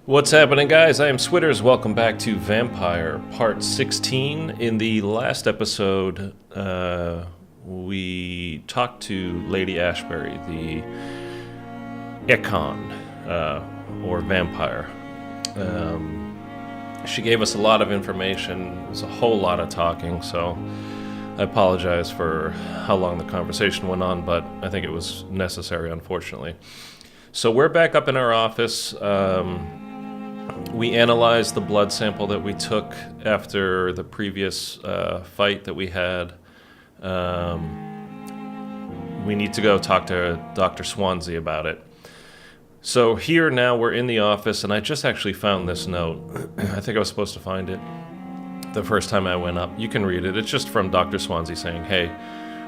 What's happening, guys? I am Switters. Welcome back to Vampyr, part 16. In the last episode, we talked to Lady Ashbury, the Icon, or Vampyr. She gave us a lot of information. It was a whole lot of talking, so I apologize for how long the conversation went on, but I think it was necessary, unfortunately. So we're back up in our office. We analyzed the blood sample that we took after the previous fight that we had. We need to go talk to Dr. Swansea about it. So here now we're in the office, and I just actually found this note. I think I was supposed to find it the first time I went up. You can read it. It's just from Dr. Swansea saying, hey,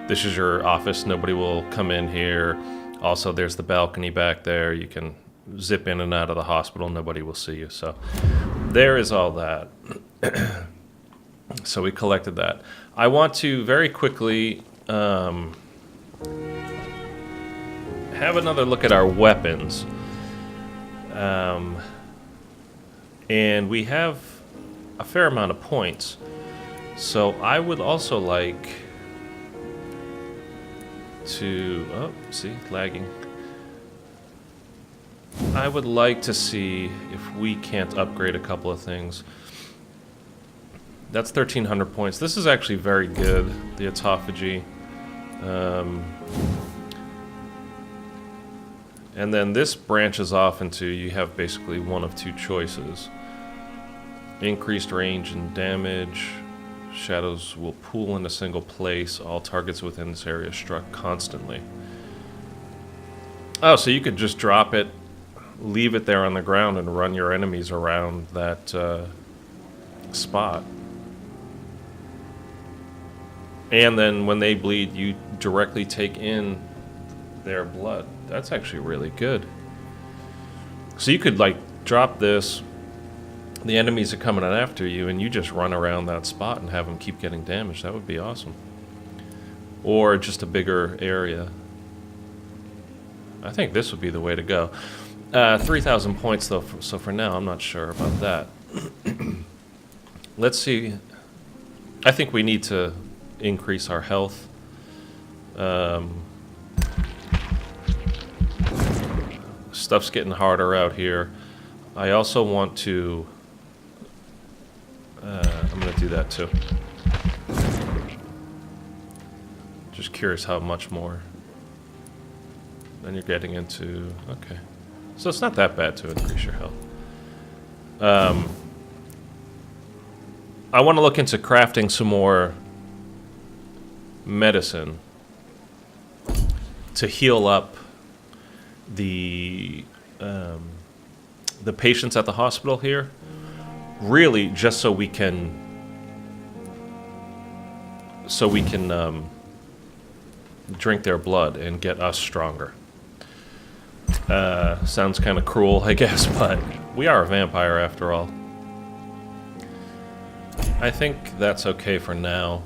this is your office. Nobody will come in here. Also, there's the balcony back there. You can zip in and out of the hospital. Nobody will see you. So there is all that. So we collected that. I want to very quickly have another look at our weapons. And we have a fair amount of points. So I would also like to... Oh, see, lagging. I would like to see if we can't upgrade a couple of things. That's 1,300 points. This is actually very good, the autophagy. And then this branches off into, you have basically one of two choices. Increased range and damage. Shadows will pool in a single place. All targets within this area struck constantly. Oh, so you could just drop it, leave it there on the ground, and run your enemies around that spot. And then when they bleed, you directly take in their blood. That's actually really good. So you could, like, drop this, the enemies are coming in after you, and you just run around that spot and have them keep getting damaged. That would be awesome. Or just a bigger area. I think this would be the way to go. 3,000 points, though, so for now, I'm not sure about that. Let's see. I think we need to increase our health. Stuff's getting harder out here. I also want to... I'm going to do that, too. Just curious how much more. Then you're getting into... Okay. So it's not that bad to increase your health. I want to look into crafting some more medicine to heal up the patients at the hospital here. Really, just so we can drink their blood and get us stronger. Sounds kind of cruel, I guess, but we are a vampire after all. I think that's okay for now.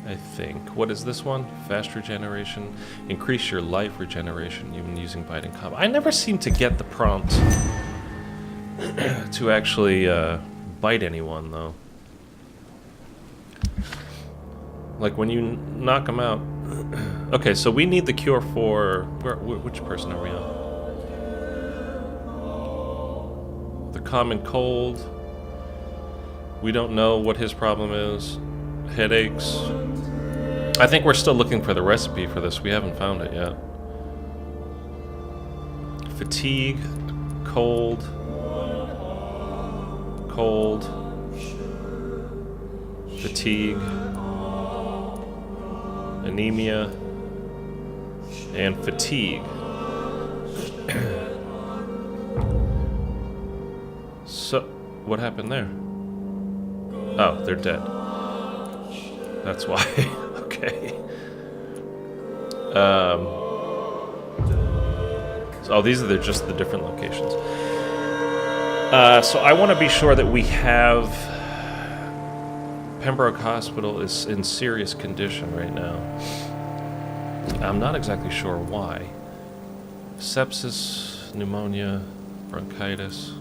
I think. What is this one? Fast regeneration. Increase your life regeneration even using biting combat. I never seem to get the prompt to actually bite anyone, though. Like when you knock them out. Okay, so we need the cure for... which person are we on? The common cold. We don't know what his problem is. Headaches. I think we're still looking for the recipe for this. We haven't found it yet. Fatigue. Cold. Cold. Fatigue. Anemia. And fatigue. So, what happened there? Oh, they're dead. That's why. Okay. So, these are just the different locations. So I want to be sure that we have... Pembroke Hospital is in serious condition right now. I'm not exactly sure why. Sepsis, pneumonia, bronchitis,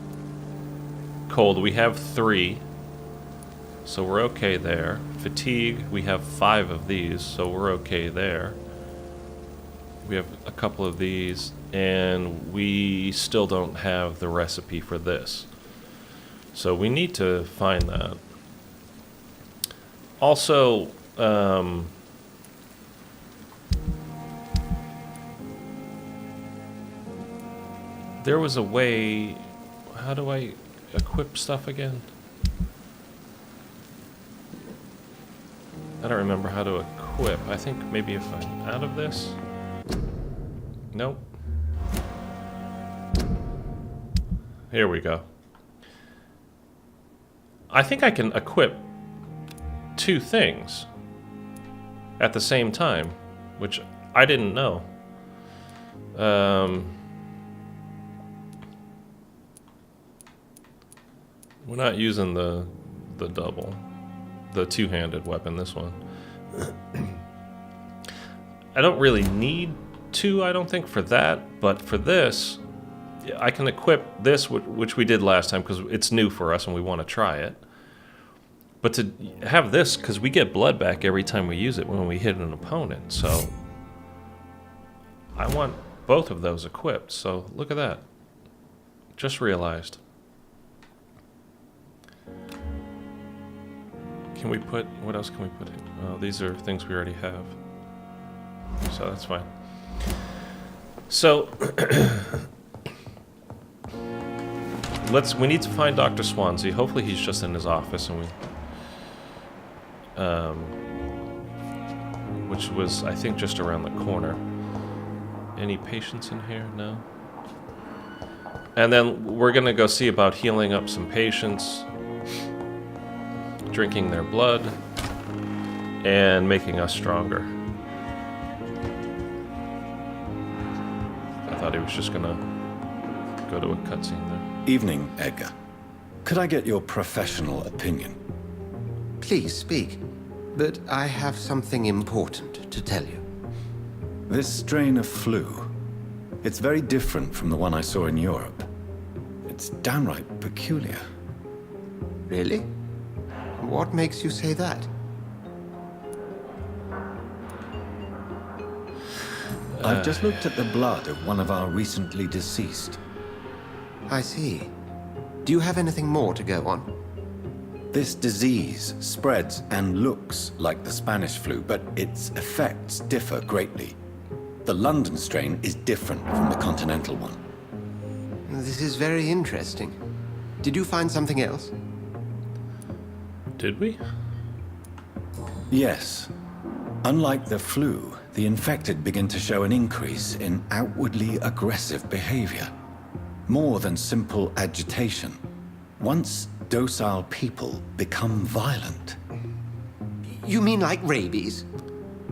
cold. We have 3, so we're okay there. Fatigue, we have 5 of these, so we're okay there. We have a couple of these, and we still don't have the recipe for this. So we need to find that. Also, there was a way. How do I equip stuff again? I don't remember how to equip. I think maybe if I'm out of this. Nope. Here we go. I think I can equip 2 things at the same time, which I didn't know. We're not using the double, the 2-handed weapon, this one. I don't really need 2, I don't think, for that, but for this, I can equip this, which we did last time, because it's new for us and we want to try it. But to have this, because we get blood back every time we use it when we hit an opponent, so I want both of those equipped, so look at that. Just realized. Can we put, what else can we put in? Oh, these are things we already have. So that's fine. So, we need to find Dr. Swansea. Hopefully he's just in his office and we, which was, I think, just around the corner. Any patients in here? No? And then we're gonna go see about healing up some patients, drinking their blood, and making us stronger. I thought he was just gonna go to a cutscene there. Evening, Edgar. Could I get your professional opinion? Please speak, but I have something important to tell you. This strain of flu, it's very different from the one I saw in Europe. It's downright peculiar. Really? What makes you say that? I've just looked at the blood of one of our recently deceased. I see. Do you have anything more to go on? This disease spreads and looks like the Spanish flu, but its effects differ greatly. The London strain is different from the continental one. This is very interesting. Did you find something else? Did we? Yes. Unlike the flu, the infected begin to show an increase in outwardly aggressive behavior. More than simple agitation. Once docile people become violent. You mean like rabies?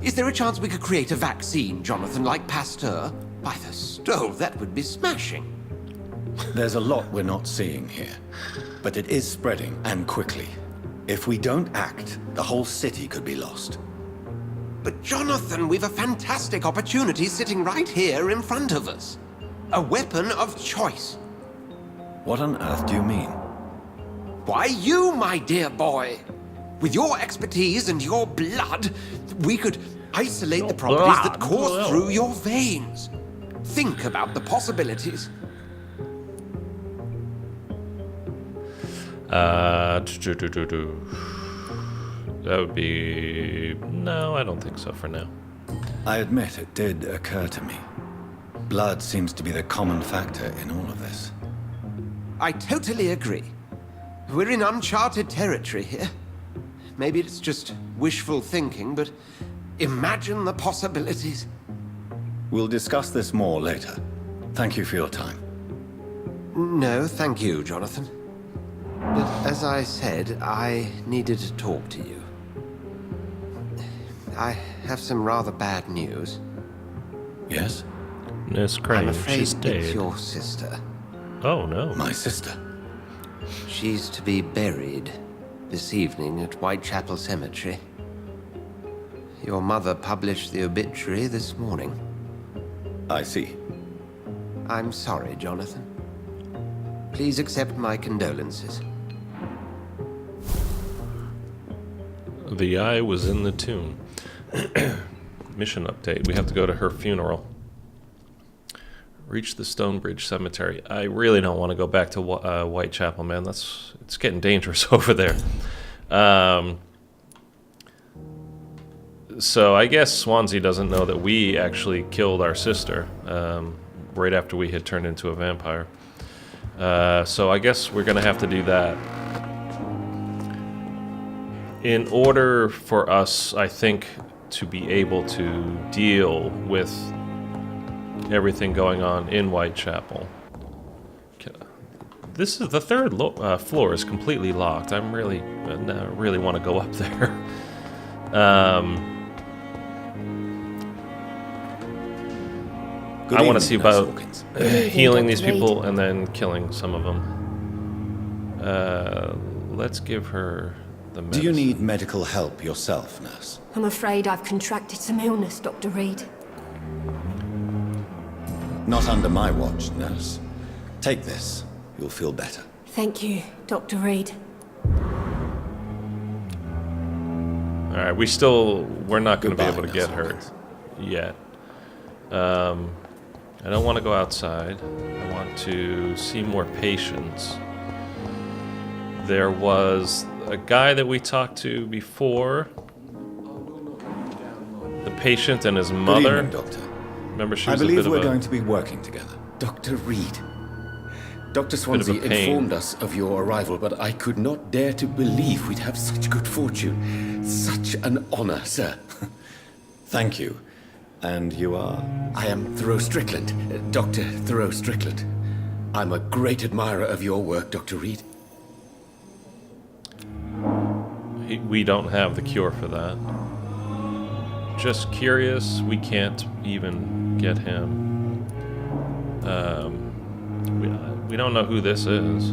Is there a chance we could create a vaccine, Jonathan, like Pasteur? By the stove, that would be smashing. There's a lot we're not seeing here, but it is spreading, and quickly. If we don't act, the whole city could be lost. But Jonathan, we've a fantastic opportunity sitting right here in front of us. A weapon of choice. What on earth do you mean? Why, you, my dear boy. With your expertise and your blood, we could isolate the properties that course through your veins. Think about the possibilities. That would be... No, I don't think so for now. I admit it did occur to me. Blood seems to be the common factor in all of this. I totally agree. We're in uncharted territory here. Maybe it's just wishful thinking, but imagine the possibilities. We'll discuss this more later. Thank you for your time. No, thank you, Jonathan. But as I said, I needed to talk to you. I have some rather bad news. Yes? Miss Crane, I'm afraid she's dead. it's your sister. Oh, no. My sister. She's to be buried this evening at Whitechapel Cemetery. Your mother published the obituary this morning. I see. I'm sorry, Jonathan. Please accept my condolences. The eye was in the tomb. Mission update. We have to go to her funeral. Reach the Stonebridge Cemetery. I really don't want to go back to Whitechapel, man. It's getting dangerous over there. So I guess Swansea doesn't know that we actually killed our sister right after we had turned into a vampire. So I guess we're going to have to do that. In order for us, I think, to be able to deal with everything going on in Whitechapel. This is the third floor is completely locked. I'm really want to go up there. I want to see about healing these people and then killing some of them. Let's give her the medicine. Do you need medical help yourself, nurse? I'm afraid I've contracted some illness, Dr. Reed. Not under my watch, nurse. Take this. You'll feel better. Thank you, Dr. Reed. Alright, we're not going to be able to get her Nurse. yet. I don't want to go outside. I want to see more patients. There was a guy that we talked to before. The patient and his mother. Good evening, Doctor. Remember, she I was a bit believe of we're a... going to be working together. Dr. Reed. Dr. of a Swansea pain. informed us of your arrival, but I could not dare to believe we'd have such good fortune. Such an honor, sir. Thank you. And you are? I am Thoreau Strickland, Dr. Thoreau Strickland. I'm a great admirer of your work, Dr. Reed. We don't have the cure for that. Just curious, we can't even get him. We don't know who this is.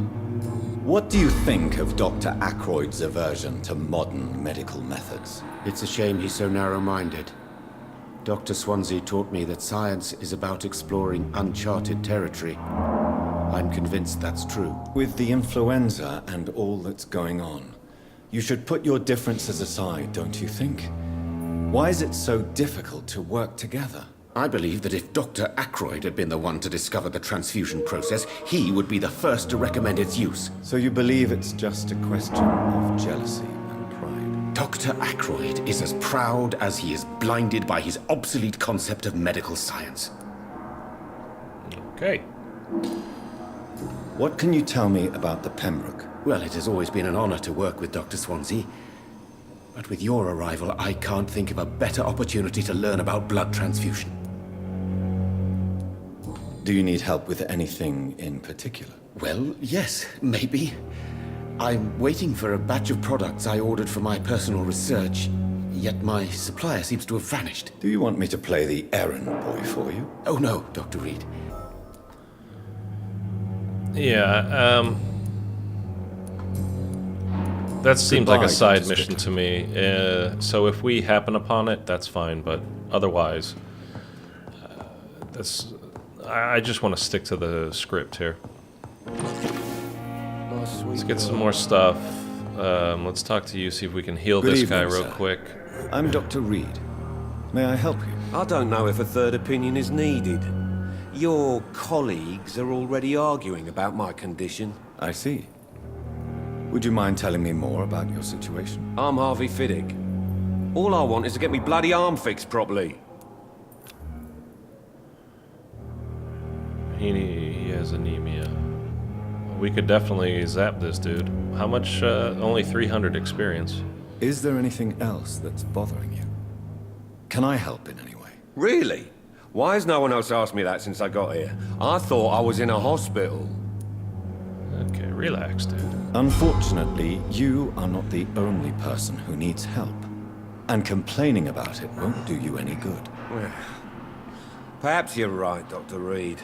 What do you think of Dr. Ackroyd's aversion to modern medical methods? It's a shame he's so narrow-minded. Dr. Swansea taught me that science is about exploring uncharted territory. I'm convinced that's true. With the influenza and all that's going on, you should put your differences aside, don't you think? Why is it so difficult to work together? I believe that if Dr. Ackroyd had been the one to discover the transfusion process, he would be the first to recommend its use. So you believe it's just a question of jealousy and pride? Dr. Ackroyd is as proud as he is blinded by his obsolete concept of medical science. Okay. What can you tell me about the Pembroke? Well, it has always been an honor to work with Dr. Swansea. But with your arrival, I can't think of a better opportunity to learn about blood transfusion. Do you need help with anything in particular? Well, yes, maybe. I'm waiting for a batch of products I ordered for my personal research, yet my supplier seems to have vanished. Do you want me to play the errand boy for you? Oh no, Dr. Reed. Yeah, that seems like a Goodbye, side Dr. mission to me. So if we happen upon it, that's fine. But otherwise, I just want to stick to the script here. Let's get some more stuff. Let's talk to you, see if we can heal Good this evening, guy real sir. quick. I'm Dr. Reed. May I help you? I don't know if a third opinion is needed. Your colleagues are already arguing about my condition. I see. Would you mind telling me more about your situation? I'm Harvey Fiddick. All I want is to get me bloody arm fixed properly. He has anemia. We could definitely zap this dude. How much? Only 300 experience. Is there anything else that's bothering you? Can I help in any way? Really? Why has no one else asked me that since I got here? I thought I was in a hospital. Okay, relax, dude. Unfortunately, you are not the only person who needs help. And complaining about it won't do you any good. Well, perhaps you're right, Dr. Reed.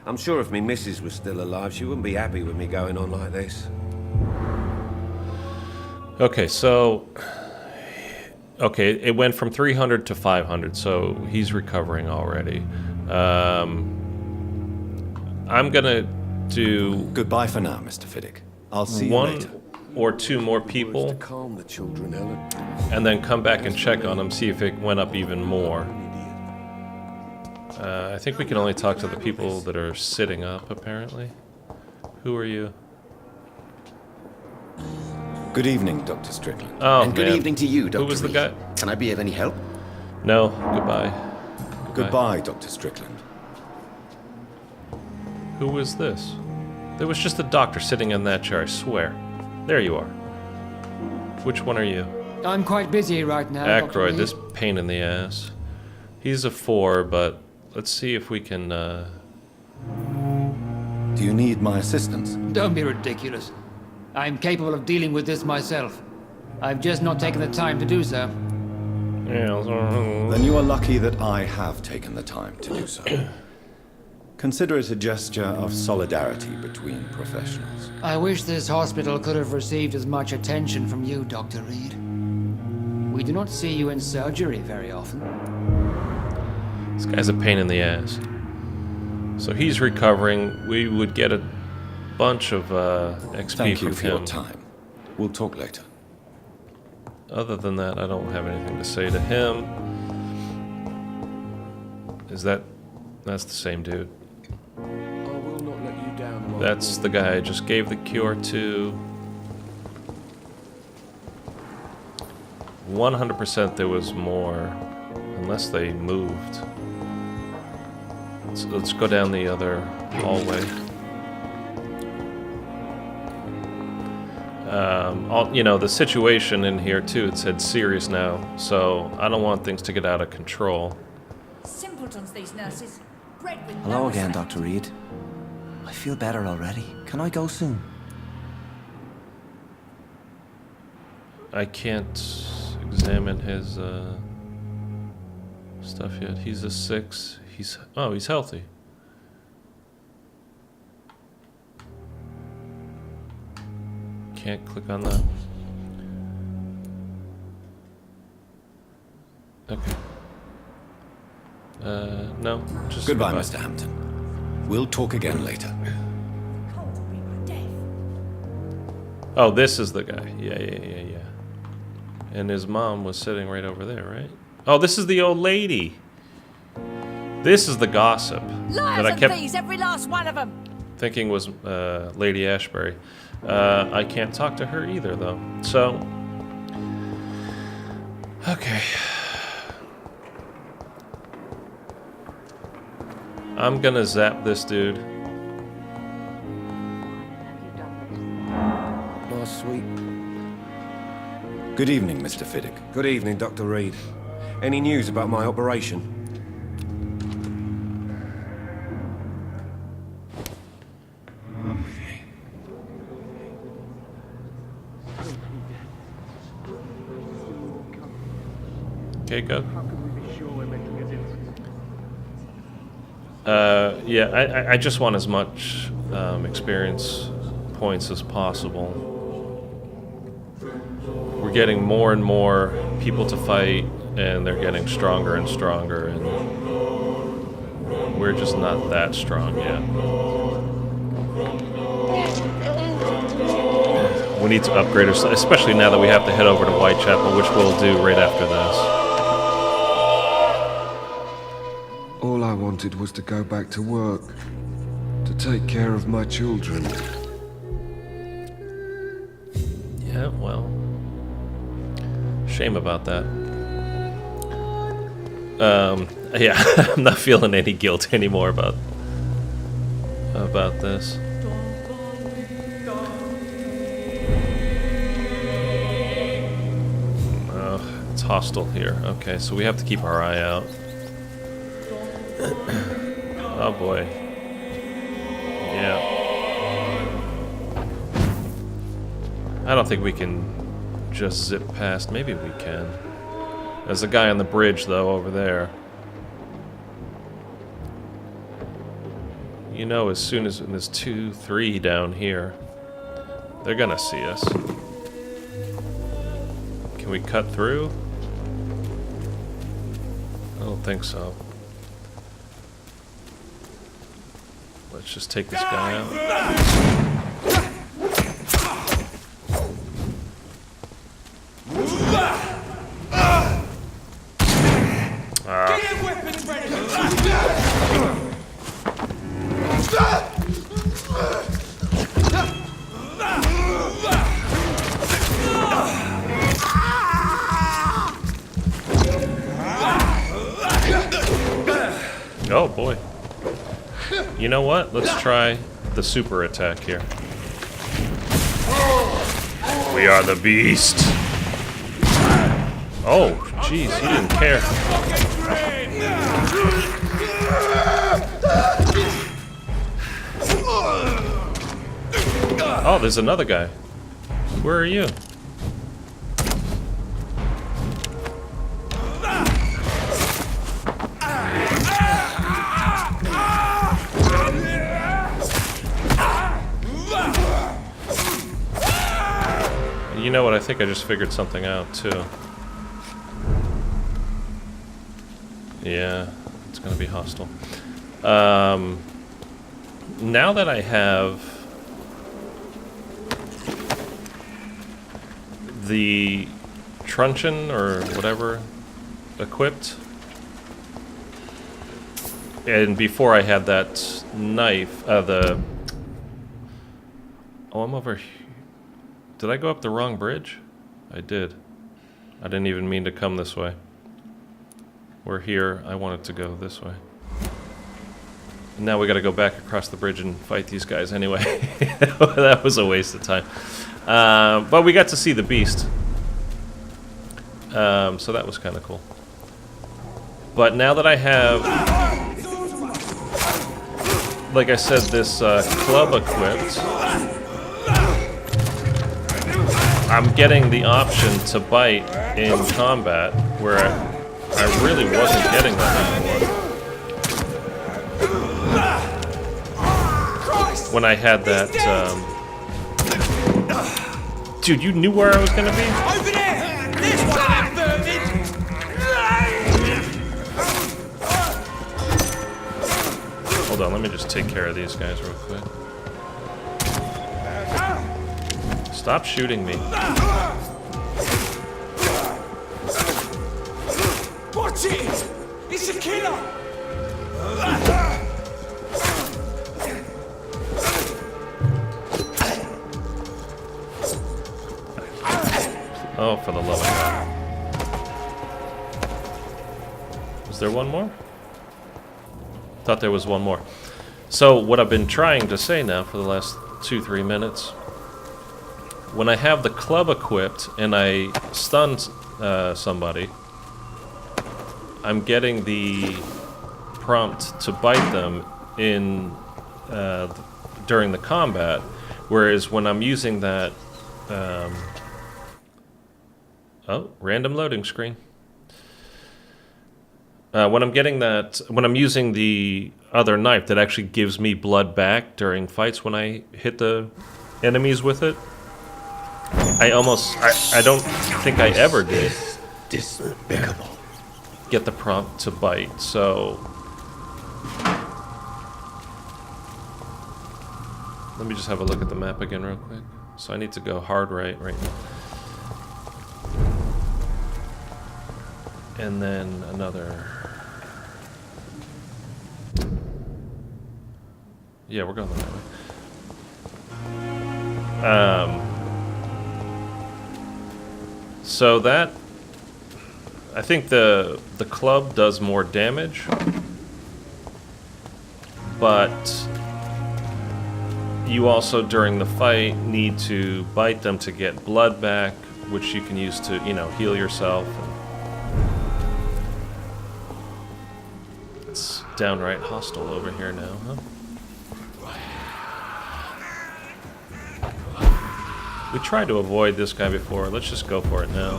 I'm sure if me missus was still alive, she wouldn't be happy with me going on like this. Okay, so... Okay, it went from 300 to 500, so he's recovering already. I'm gonna do Goodbye for now, Mr. Fiddick. I'll see you one later. or two more To people, calm the children, Ellen. and then come back and check on them, see if it went up even more. I think we can only talk to the people that are sitting up, apparently. Who are you? Good evening, Dr. Strickland. Oh, And good man. evening to you, Dr. Who was the Reed. guy? Can I be of any help? No, goodbye. Goodbye, Dr. Strickland. Who was this? There was just a doctor sitting in that chair, I swear. There you are. Which one are you? I'm quite busy right now. Dr. Aykroyd, Reed. this pain in the ass. He's a 4, but let's see if we can, Do you need my assistance? Don't be ridiculous. I'm capable of dealing with this myself. I've just not taken the time to do so. Then you are lucky that I have taken the time to do so. Consider it a gesture of solidarity between professionals. I wish this hospital could have received as much attention from you, Dr. Reed. We do not see you in surgery very often. This guy's a pain in the ass. So he's recovering. We would get a bunch of XP Thank from you for him. your time. We'll talk later. Other than that, I don't have anything to say to him. That's the same dude. I will not let you down. my That's the guy I just gave the cure to. 100% there was more, unless they moved. Let's go down the other hallway. The situation in here too, it said serious now, so I don't want things to get out of control. Simpletons, these nurses. Bred with Hello no again, respect. Dr. Reed. I feel better already. Can I go soon? I can't examine his stuff yet. He's a 6. He's healthy. Can't click on that. Okay. No, just Goodbye, Mr. Hampton. We'll talk again later. Cold will be my death. Oh, this is the guy. Yeah. And his mom was sitting right over there, right? Oh, this is the old lady. This is the gossip that Liars I and kept thieves, every last one of them. thinking was Lady Ashbury. I can't talk to her either, though. So, okay. I'm gonna zap this dude. My sweet. Good evening, Mr. Fiddick. Good evening, Dr. Reed. Any news about my operation? Okay, go. Yeah, I just want as much experience points as possible. We're getting more and more people to fight, and they're getting stronger and stronger, and we're just not that strong yet. We need to upgrade our, especially now that we have to head over to Whitechapel, which we'll do right after this. All I wanted was to go back to work, to take care of my children. Yeah, well, shame about that. Yeah, I'm not feeling any guilt anymore about this. Oh, it's hostile here. Okay, so we have to keep our eye out. Oh boy. Yeah. I don't think we can just zip past. Maybe we can. There's a guy on the bridge, though, over there. You know, as soon as there's 2, 3 down here, they're gonna see us. Can we cut through? I don't think so. Let's just take this guy out. Oh boy. You know what? Let's try the super attack here. We are the beast. Oh, jeez, he didn't care. Oh, there's another guy. Where are you? You know what? I think I just figured something out, too. Yeah, it's gonna be hostile. Now that I have the truncheon, or whatever, equipped, and before I had that knife, oh, I'm over here. Did I go up the wrong bridge? I did. I didn't even mean to come this way. We're here. I wanted to go this way. And now we gotta go back across the bridge and fight these guys anyway. That was a waste of time. But we got to see the beast. So that was kind of cool. But now that I have, like I said, this club equipped, I'm getting the option to bite in combat, where I really wasn't getting that before. When I had that, dude, you knew where I was gonna be? Over there! There's one of them vermin! Hold on, let me just take care of these guys real quick. Stop shooting me. Watch it! It's a killer! Oh, for the love of God. Was there one more? Thought there was one more. So, what I've been trying to say now for the last 2-3 minutes, when I have the club equipped and I stun somebody, I'm getting the prompt to bite them in during the combat, whereas when I'm using that, oh, random loading screen. When I'm using the other knife that actually gives me blood back during fights when I hit the enemies with it, I don't think I ever did Despicable. get the prompt to bite, so let me just have a look at the map again real quick. So I need to go hard right now. And then another. Yeah, we're going the right way. So that, I think the club does more damage, but you also during the fight need to bite them to get blood back, which you can use to, heal yourself. It's downright hostile over here now, huh? We tried to avoid this guy before. Let's just go for it now.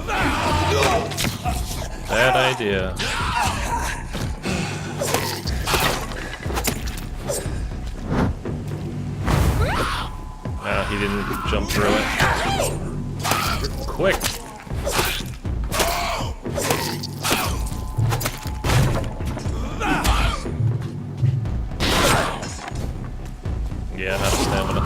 Bad idea. Ah, he didn't jump through it. Quick! Yeah, not stamina.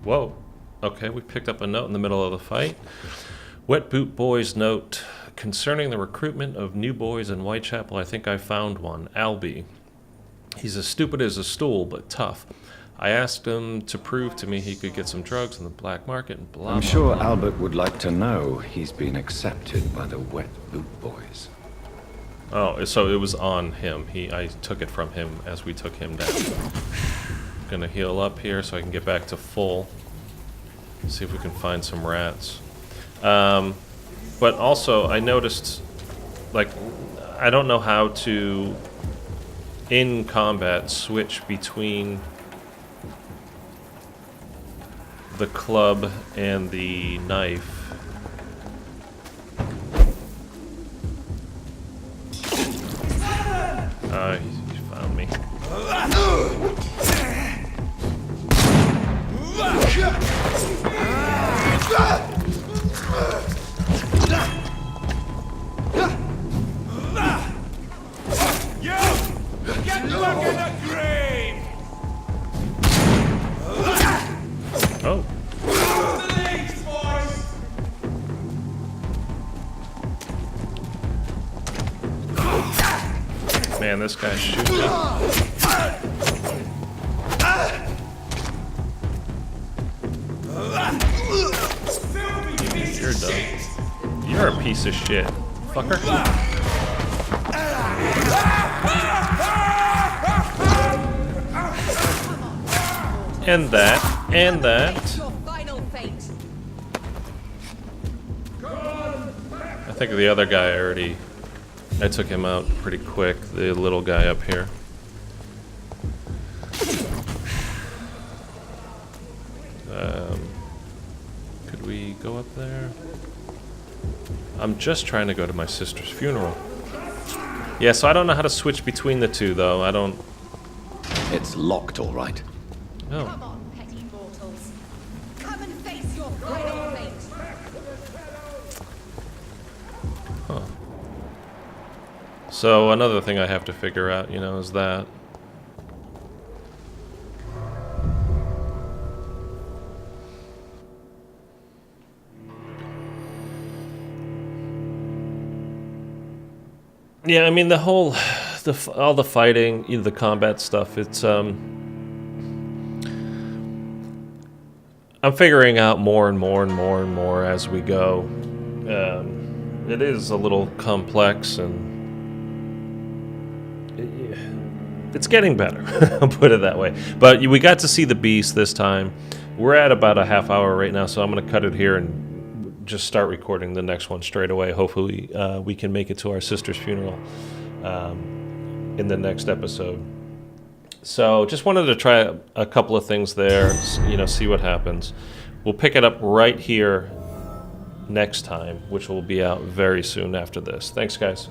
Whoa. Okay, we picked up a note in the middle of the fight. Wet Boot Boy's note concerning the recruitment of new boys in Whitechapel. I think I found one. Albie. He's as stupid as a stool, but tough. I asked him to prove to me he could get some drugs on the black market and blah, blah, I'm sure blah. Albert would like to know he's been accepted by the Wet Boot Boys. Oh, so it was on him. I took it from him as we took him down. Gonna heal up here so I can get back to full. See if we can find some rats. But also, I noticed, like, I don't know how to, in combat, switch between the club and the knife. He found me. Oh. Man, this guy's shooting me. You're done. You're a piece of shit, fucker. And that, and that. I think the other guy I took him out pretty quick, the little guy up here. Could we go up there? I'm just trying to go to my sister's funeral. Yeah, so I don't know how to switch between the two, though. I don't... It's locked, all right. Oh. Come on, petty mortals. Come and face your final fate. Huh. So another thing I have to figure out, you know, is that... Yeah, I mean, all the fighting, you know, the combat stuff, it's, I'm figuring out more and more and more and more as we go. It is a little complex, and it's getting better, I'll put it that way. But we got to see the beast this time. We're at about a half hour right now, so I'm going to cut it here and just start recording the next one straight away. Hopefully we can make it to our sister's funeral in the next episode. So just wanted to try a couple of things there, you know, see what happens. We'll pick it up right here next time, which will be out very soon after this. Thanks, guys.